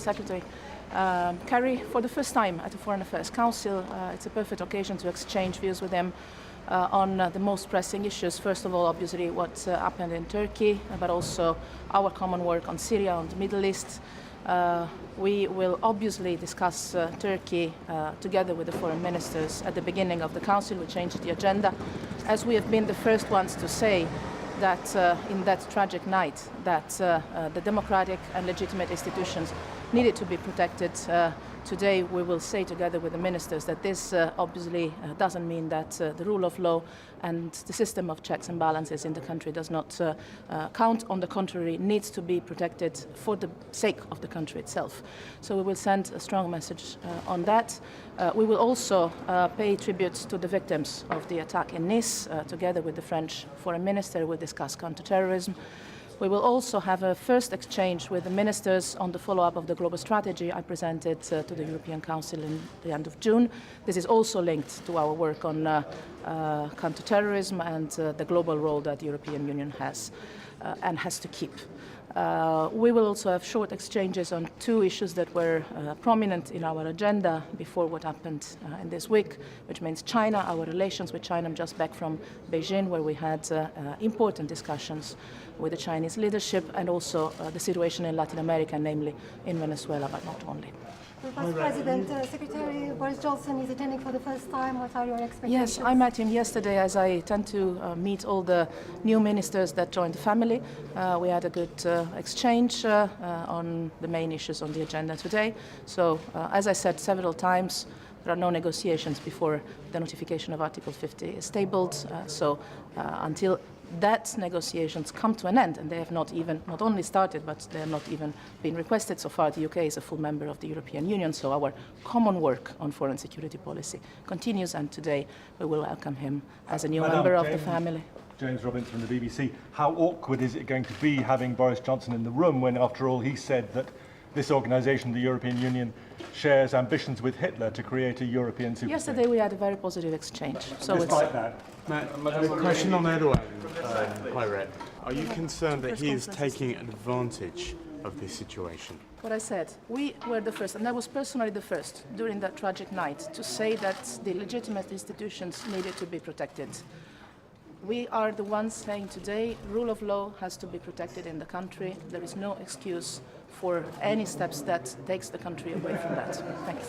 Secretary Kerry for the first time at the Foreign Affairs Council. It's a perfect occasion to exchange views with him on the most pressing issues. First of all, obviously, what happened in Turkey, but also our common work on Syria, on the Middle East. We will obviously discuss Turkey together with the foreign ministers at the beginning of the Council. We changed the agenda, as we have been the first ones to say that in that tragic night that the democratic and legitimate institutions needed to be protected. Today we will say together with the ministers that this obviously doesn't mean that the rule of law and the system of checks and balances in the country does not count. On the contrary, needs to be protected for the sake of the country itself. So we will send a strong message on that. We will also pay tribute to the victims of the attack in Nice. Together with the French foreign minister, we'll discuss counterterrorism. We will also have a first exchange with the ministers on the follow-up of the global strategy I presented to the European Council in the end of June. This is also linked to our work on counterterrorism and the global role that the European Union has and has to keep. We will also have short exchanges on two issues that were prominent in our agenda before what happened in this week, which means China, our relations with China. I'm just back from Beijing, where we had important discussions with the Chinese leadership, and also the situation in Latin America, namely in Venezuela, but not only. Vice President, Secretary Boris Johnson is attending for the first time. What are your expectations? Yes, I met him yesterday, as I tend to meet all the new ministers that joined the family. We had a good exchange on the main issues on the agenda today. So, as I said several times, there are no negotiations before the notification of Article 50 is tabled. Until that negotiations come to an end, and they have not only started, but they have not even been requested so far. The UK is a full member of the European Union, so our common work on foreign security policy continues, and today we will welcome him as a new member of the family. James Robinson from the BBC. How awkward is it going to be having Boris Johnson in the room when, after all, he said that this organisation, the European Union, shares ambitions with Hitler to create a European superstate? Yesterday we had a very positive exchange. So despite that. A question on Erdogan. Hi, Red. Are you concerned that he is taking advantage of this situation? What I said, we were the first, and I was personally the first during that tragic night, to say that the legitimate institutions needed to be protected. We are the ones saying today rule of law has to be protected in the country. There is no excuse for any steps that takes the country away from that. Thank you.